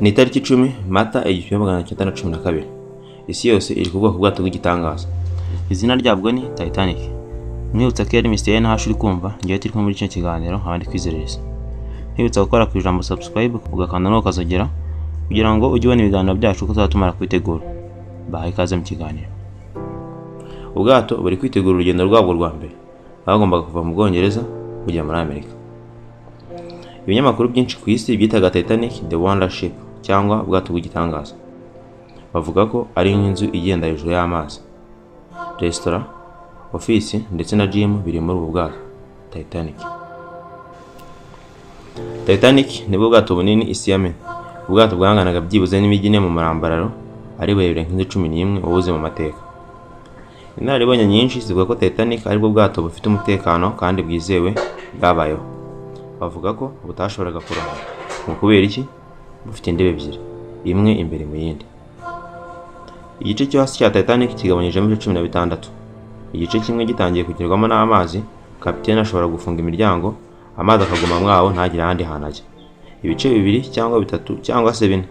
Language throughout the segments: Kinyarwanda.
Ni itariki 10 Mata 1912. Isi yose iri kuvuga ku bwato bw'igitangaza. Izina ryabwo ni Titanic. Mwibutsa ko yari Mr. Nahash uri kumva, ngiye turi muri cyo kiganiro abandi kwizereza. Mwibutsa gukora ku ijambo subscribe ugakanda no kazogera kugira ngo ujye ubona ibiganiro byacu ko tuzatumara kwitegura. Bahaye ikaze mu kiganiro. Ubwato buri kwitegura urugendo rwabwo rwa mbere. Bagombaga kuva mu Bwongereza kujya muri Amerika. Ibinyamakuru byinshi ku isi byitaga Titanic the Wonder Ship cyangwa ubwato bw'igitangaza. Bavuga ko ari nk'inzu igenda hejuru y'amazi. Restaurant, office ndetse na gym biri muri ubu bwato Titanic. Titanic ni bwato bunini isi yamenye. Ubwato bwanganaga byibuze n'imijyi mu marambararo ari burebure nk'inzu 11 ubuze mu mateka. Inararibonye nyinshi zivuga ko Titanic ari bwo bwato bufite umutekano kandi bwizewe bwabayeho. Bavuga ko butashoboraga kurohama. Kubera iki? Bufite indebe ebyiri, imwe imbere mu yindi. Igice cyo hasi cya Titanic kigabanyije muri 16. Igice kimwe gitangiye kugerwamo n'amazi, kapiteni ashobora gufunga imiryango, amazi akaguma mwaho ntagire ahandi hantu ajya. Ibice bibiri cyangwa bitatu cyangwa se bine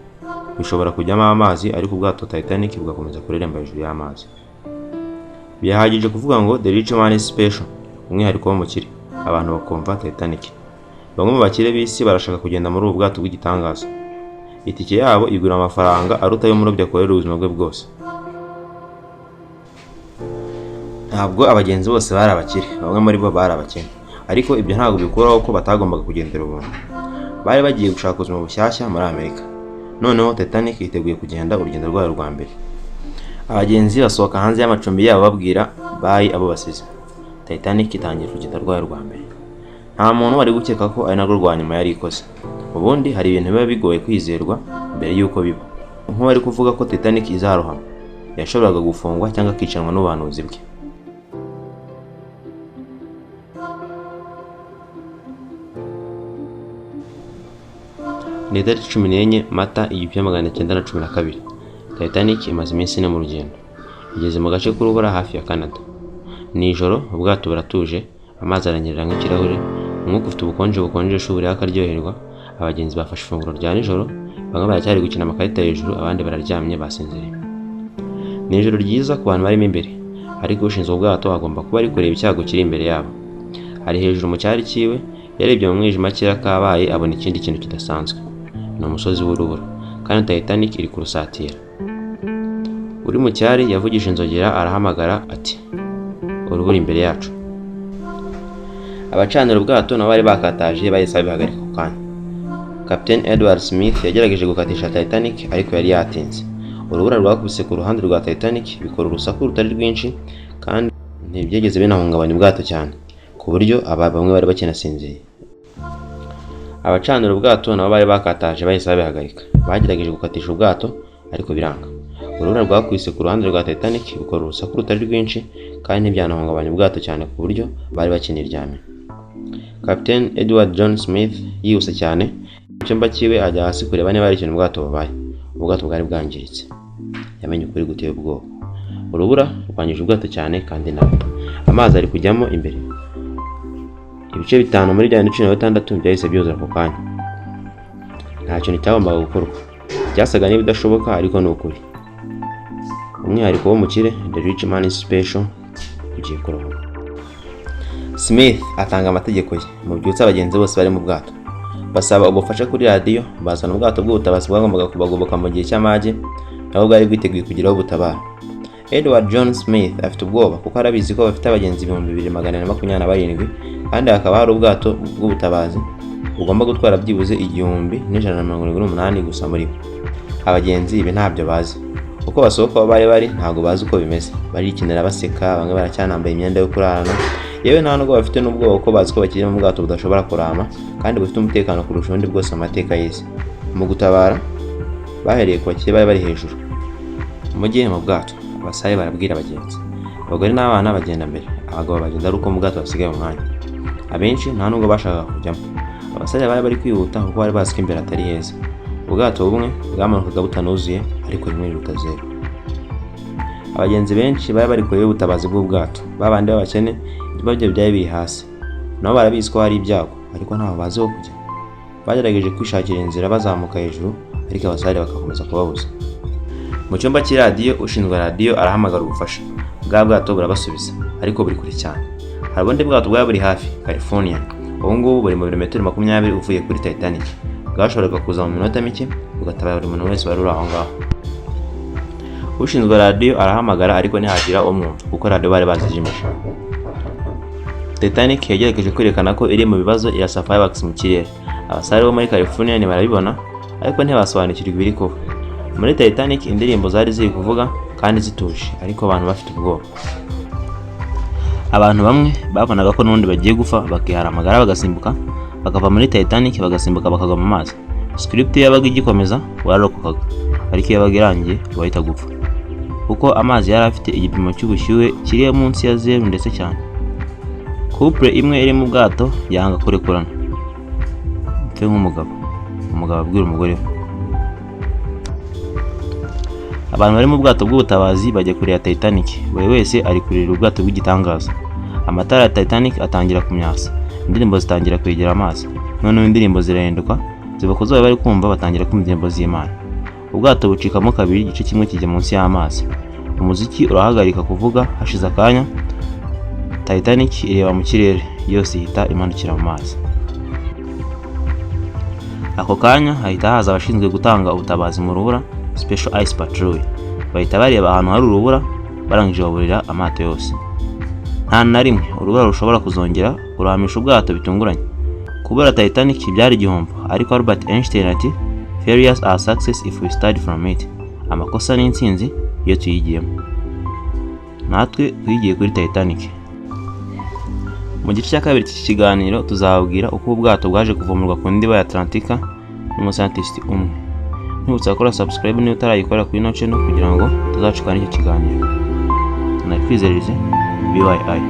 bishobora kujyamo amazi, ariko ubwato Titanic bugakomeza kureremba hejuru y'amazi. Bihagije kuvuga ngo the rich man is special, umwihariko w'umukire. Abantu bakumva Titanic. Bamwe mu bakire b'isi barashaka kugenda muri ubu bwato bw'igitangaza. Itike yabo igura amafaranga aruta yo murobya akorera ubuzima bwe bwose. Ntabwo abagenzi bose bari abakire, bamwe muri bo bari abakene, ariko ibyo ntabwo bikuraho ko batagombaga kugendera ubuntu. Bari bagiye gushaka ubuzima bushyashya muri Amerika. Noneho Titanic yiteguye kugenda urugendo rwayo rwa mbere. Abagenzi basohoka hanze y'amacumbi yabo babwira bye abo basize. Titanic itangiye urugendo rwayo rwa mbere. Nta muntu wari gukeka ko ari narwo rwa nyuma yari ikoze. Ubundi hari ibintu biba bigoye kwizerwa mbere y'uko biba. Nk'uwari kuvuga ko Titanic izarohama, yashoboraga gufungwa cyangwa akicanwa n'ubuhanuzi bwe. Ni itariki 14 Mata 1912. Titanic imaze iminsi ine mu rugendo. Igeze mu gace k'urubura hafi ya Canada. Nijoro ubwato buratuje, amazi aranyerera nk'ikirahure, umwuka ufite ubukonje bukonjesha uburaya akaryoherwa. Abagenzi bafashe ifunguro rya nijoro, bamwe baracyari gukina amakarita hejuru, abandi bararyamye basinziriye. Ni ijoro ryiza ku bantu barimo imbere, ariko ushinzwe ubwato agomba kuba ari kureba icyago kiri imbere yabo. Ari hejuru mu cyari kiwe, yarebye mu mwijima kera kabaye abona ikindi kintu kidasanzwe. Ni umusozi w'urubura, kandi Titanic iri kurusatira. Uri mu cyari yavugije inzogera arahamagara ati, urubura imbere yacu. Abacanira ubwato nabo bari bakataje bahise bihagarika ku kanya. Captain Edward Smith yagerageje gukatisha Titanic, ariko yari yatinze. Urubura rwakubise ku ruhande rwa Titanic bikora urusaku rutari rwinshi, kandi ntibyigeze binahungabanya ubwato cyane, ku buryo bamwe bari bakinasinziriye. Abacanira ubwato nabo bari bakataje bahise bihagarika. Bagerageje gukatisha ubwato, ariko biranga. Urubura rwakubise ku ruhande rwa Titanic bikora urusaku rutari rwinshi, kandi ntibyanahungabanya ubwato cyane ku buryo bari bakiniryamye. Captain Edward John Smith yihuse cyane icyumba cyiwe ajya hasi kureba niba ari ikintu ubwato bubaye. Ubwato bwari bwangiritse. Yamenye ukuri guteye ubwoba. Urubura rwanyije ubwato cyane kandi nabi. Amazi ari kujyamo imbere. Ibice 5 muri 16 byahise byuzura ku kanya. Nta kintu cyagombaga gukorwa. Byasaga n'ibidashoboka, ariko ni ukuri. Umwihariko w'umukire, the rich man is special, ugiye kurohama. Smith atanga amategeko ye. Mu byutsa abagenzi bose bari mu bwato. Basaba ubufasha kuri radio, bazana ubwato bw'ubutabazi bwagombaga kubagoboka mu gihe cy'amage, nabo bwari bwiteguye kugiraho ubutabara. Edward John Smith afite ubwoba kuko arabizi ko bafite abagenzi 2427, kandi hakaba hari ubwato bw'ubutabazi bugomba gutwara byibuze 1178 gusa muri bo. Abagenzi ibi ntabyo bazi. Uko basohoka bari ntago bazi uko bimeze. Barikinira baseka, bamwe baracyanambaye imyenda yo kurarana. Yewe nta nubwo bafite n'ubwoba uko bazi ko bakiri mu bwato budashobora kurama, kandi bufite umutekano kurusha undi bwose amateka y'isi. Mu gutabara bahereye ku bakire bari hejuru. Mu gihe mu bwato abasare barabwira abagenzi. Abagore n'abana bagenda mbere, abagabo bagenda ari uko mu bwato basigaye mu mwanya. Abenshi nta nubwo bashaka kujyamo. Abasare bari kwihuta kuko bari bazi ko imbere atari heza. Ubwato bumwe bwamanukaga butanuzuye, ariko rimwe riruta zero. Abagenzi benshi bari kureba ubutabazi bw'ubwato. Babandi b'abakene ibyo byari biri hasi. Nabo barabizi ko hari ibyago, ariko ntaho bazi ho kujya. bagerageje kwishakira inzira bazamuka hejuru, ariko abasare bagakomeza kubabuza. Mu cyumba cy'iradiyo, ushinzwe radiyo arahamagara ubufasha. Bwa bwato burabasubiza, ariko buri kure cyane. Hari ubundi bwato bwari buri hafi, California. Ubu ngubu buri mu birometero 20 uvuye kuri Titanic. Bwashoboraga kuza mu minota mike bugatabara buri muntu wese wari uri aho ngaho. Ushinzwe radiyo arahamagara, ariko ntihagira umwumva kuko radiyo bari bazijimije. Titanic yagerageje kwerekana ko iri mu bibazo, irasa fireworks mu kirere. Abasare bo muri California barabibona, ariko ntibasobanukirwa ibiri kuba. Muri Titanic indirimbo zari ziri kuvuga kandi zituje, ariko abantu bafite ubwoba. Abantu bamwe babonaga ko n'undi bagiye gupfa, bakihara amagara bagasimbuka, bakava muri Titanic bagasimbuka bakagwa mu mazi. Script yabaga igikomeza wararokokaga, ariko yabaga irangiye wahita gupfa, kuko amazi yari afite igipimo cy'ubushyuhe kiri munsi ya 0 ndetse cyane. Couple imwe iri mu bwato yanga kurekurana, mfe nk'umugabo abwira umugore we. Abantu bari mu bwato bw'ubutabazi bajya kure ya Titanic, buri wese ari kurira ubwato bw'igitangaza. Amatara ya Titanic atangira kumyasa, indirimbo zitangira kwegera amazi. Noneho indirimbo zirahinduka, ziba kuzoba bari kumva batangira kumva indirimbo z'Imana. Ubwato bucikamo kabiri, igice kimwe kijya munsi y'amazi. Umuziki urahagarika kuvuga, hashize akanya Titanic ireba mu kirere, yose ihita imanukira mu mazi. Ako kanya hahita haza abashinzwe gutanga ubutabazi mu rubura, Special Ice Patrol. Bahita bareba ahantu hari urubura, barangije baburira amato yose. Nta na rimwe urubura rushobora kuzongera kuramisha ubwato bitunguranye. Kubera Titanic byari igihombo, ariko Albert Einstein ati failures are success if we study from it. Amakosa ni intsinzi iyo tuyigiyemo. Natwe twigiye kuri Titanic. Mu gice cya kabiri cy'iki kiganiro tuzababwira uko ubwato bwaje kuvumurwa ku ndiba ya Atlantika n'umuscientist umwe. Ntibutsa gukora subscribe niba utarayikora kuri ino channel kugira ngo tuzacukane icyo kiganiro. Nakwizereze BYI.